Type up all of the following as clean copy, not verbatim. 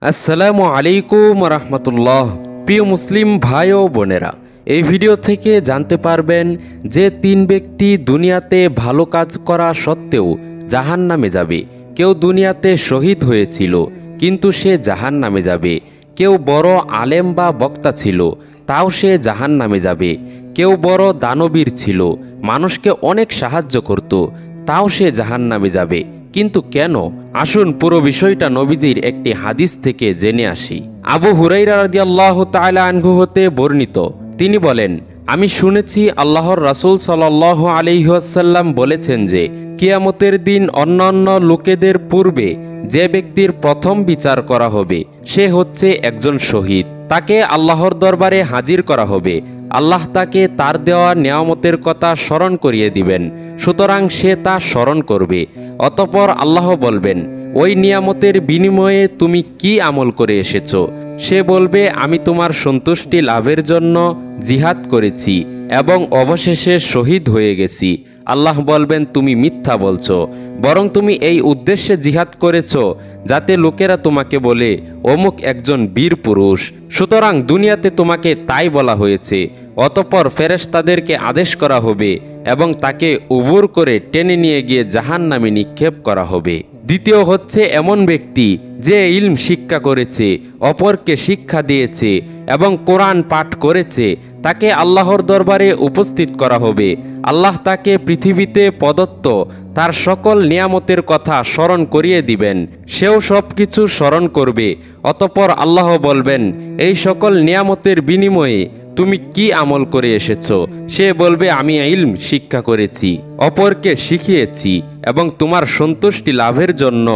আসসালামু আলাইকুম রহমতুল্লাহ। প্রিয় মুসলিম ভাই ও বোনেরা, এই ভিডিও থেকে জানতে পারবেন যে তিন ব্যক্তি দুনিয়াতে ভালো কাজ করা সত্ত্বেও জাহান্নামে যাবে। কেউ দুনিয়াতে শহীদ হয়েছিল কিন্তু সে জাহান্নামে যাবে। কেউ বড় আলেম বা বক্তা ছিল, তাও সে জাহান্নামে যাবে। কেউ বড় দানবীর ছিল, মানুষকে অনেক সাহায্য করত, তাও সে জাহান্নামে যাবে। কিন্তু কেন? আসুন পুরো বিষয়টা নবীজির একটি হাদিস থেকে জেনে আসি। আবু হুরাইরা রাদিয়াল্লাহু তাআলা আনহু হতে বর্ণিত, তিনি বলেন, আমি শুনেছি আল্লাহর রাসূল সাল্লাল্লাহু আলাইহি ওয়াসাল্লাম বলেছেন যে কিয়ামতের দিন অন্যান্য লোকেদের পূর্বে যে ব্যক্তির প্রথম বিচার করা হবে সে হচ্ছে একজন শহীদ। তাকে আল্লাহর দরবারে হাজির করা হবে। আল্লাহ তাকে তার দেওয়া নেয়ামতের কথা স্মরণ করিয়ে দিবেন, সুতরাং সে তা স্মরণ করবে। অতঃপর আল্লাহ বলবেন, ওই নিয়ামতের বিনিময়ে তুমি কি আমল করে এসেছো? সে বলবে, আমি তোমার সন্তুষ্টি লাভের জন্য জিহাদ করেছি এবং অবশেষে শহীদ হয়ে গেছি। আল্লাহ বলবেন, তুমি মিথ্যা বলছো, বরং তুমি এই উদ্দেশ্যে জিহাদ করেছো যাতে লোকেরা তোমাকে বলে অমুক একজন বীর পুরুষ, সুতরাং দুনিয়াতে তোমাকে তাই বলা হয়েছে। অতঃপর ফেরেশতাদেরকে আদেশ করা হবে এবং তাকে উবুর করে টেনে নিয়ে গিয়ে জাহান্নামে নিক্ষেপ করা হবে। দ্বিতীয় হচ্ছে এমন ব্যক্তি যে ইলম শিক্ষা করেছে, অপরকে শিক্ষা দিয়েছে এবং কোরআন পাঠ করেছে। তাকে আল্লাহর দরবারে উপস্থিত করা হবে। আল্লাহ তাকে পৃথিবীতে প্রদত্ত তার সকল নিয়ামতের কথা স্মরণ করিয়ে দিবেন। সেও সব কিছু স্মরণ করবে। অতঃপর আল্লাহ বলবেন, এই সকল নিয়ামতের বিনিময়ে তুমি কি আমল করে এসেছো? সে বলবে, আমি ইলম শিক্ষা করেছি, অপরকে শিখিয়েছি এবং তোমার সন্তুষ্টি লাভের জন্য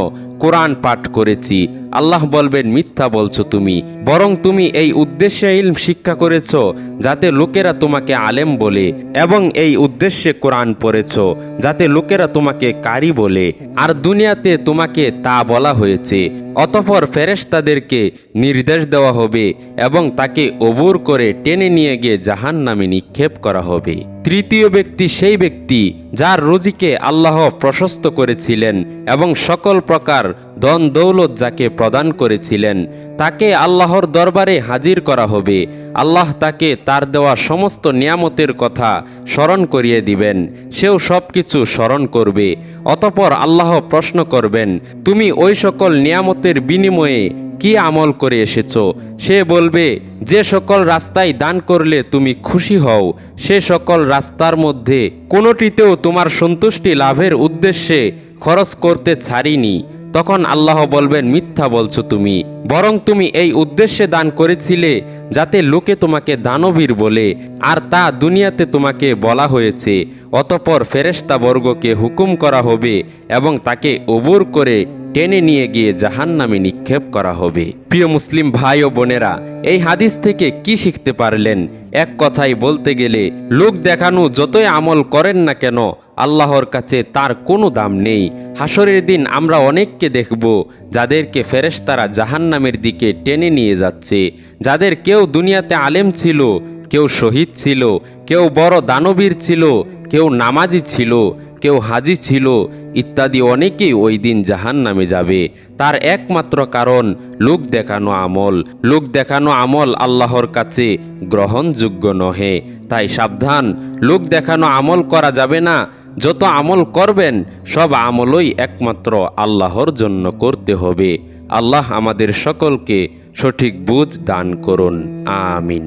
কোরআন পাঠ করেছি। আল্লাহ বলবেন, মিথ্যা বলছো তুমি, বরং তুমি এই উদ্দেশ্যে ইলম শিক্ষা করেছো যাতে লোকেরা তোমাকে আলেম বলে এবং এই উদ্দেশ্যে কোরআন পড়েছো যাতে লোকেরা তোমাকে কারি বলে, আর দুনিয়াতে তোমাকে তা বলা হয়েছে। অতঃপর ফেরেশতাদেরকে নির্দেশ দেওয়া হবে এবং তাকে ওবর করে টেনে নিয়ে গিয়ে জাহান্নামে নিক্ষেপ করা হবে। তৃতীয় ব্যক্তি সেই ব্যক্তি যার রুজিকে আল্লাহ প্রশস্ত করেছিলেন এবং সকল প্রকার ধন দৌলত যাকে প্রদান করেছিলেন, তাকে আল্লাহর দরবারে হাজির করা হবে। আল্লাহ তাকে তার দেওয়া সমস্ত নিয়ামতের কথা স্মরণ করিয়ে দিবেন। সেও সব কিছু স্মরণ করবে। অতঃপর আল্লাহ প্রশ্ন করবেন, তুমি ওই সকল নিয়ামতের বিনিময়ে কি আমল করে এসেছো? সে বলবে, যে সকল রাস্তায় দান করলে তুমি খুশি হও, সে সকল রাস্তার মধ্যে কোনোটিতেও তোমার সন্তুষ্টি লাভের উদ্দেশ্যে খরচ করতে ছাড়িনি। তখন আল্লাহ বলবেন, মিথ্যা বলছো তুমি, বরং তুমি এই উদ্দেশ্যে দান করেছিলে যাতে লোকে তোমাকে দানবীর বলে, আর তা দুনিয়াতে তোমাকে বলা হয়েছে। অতঃপর ফেরেশতাবর্গকে হুকুম করা হবে এবং তাকে ওবর করে টেনে নিয়ে গিয়ে জাহান্নামে নিক্ষেপ করা হবে। প্রিয় মুসলিম ভাই ও বোনেরা, এই হাদিস থেকে কি শিখতে পারলেন? এক কথাই বলতে গেলে, লোক দেখানো যতই আমল করেন না কেন আল্লাহর কাছে তার কোনো দাম নেই। হাসরের দিন আমরা অনেককে দেখব যাদেরকে ফেরেশতারা জাহান্নামের দিকে টেনে নিয়ে যাচ্ছে, যাদের কেউ দুনিয়াতে আলেম ছিল, কেউ শহীদ ছিল, কেউ বড় দানবীর ছিল, কেউ নামাজি ছিল, কেউ হাজি ছিল ইত্যাদি। অনেকেই ওই দিন জাহান্নামে যাবে। তার একমাত্র কারণ লোক দেখানো আমল। লোক দেখানো আমল আল্লাহর কাছে গ্রহণযোগ্য নহে। তাই সাবধান, লোক দেখানো আমল করা যাবে না। যত আমল করবেন সব আমলই একমাত্র আল্লাহর জন্য করতে হবে। আল্লাহ আমাদের সকলকে সঠিক বুঝ দান করুন। আমিন।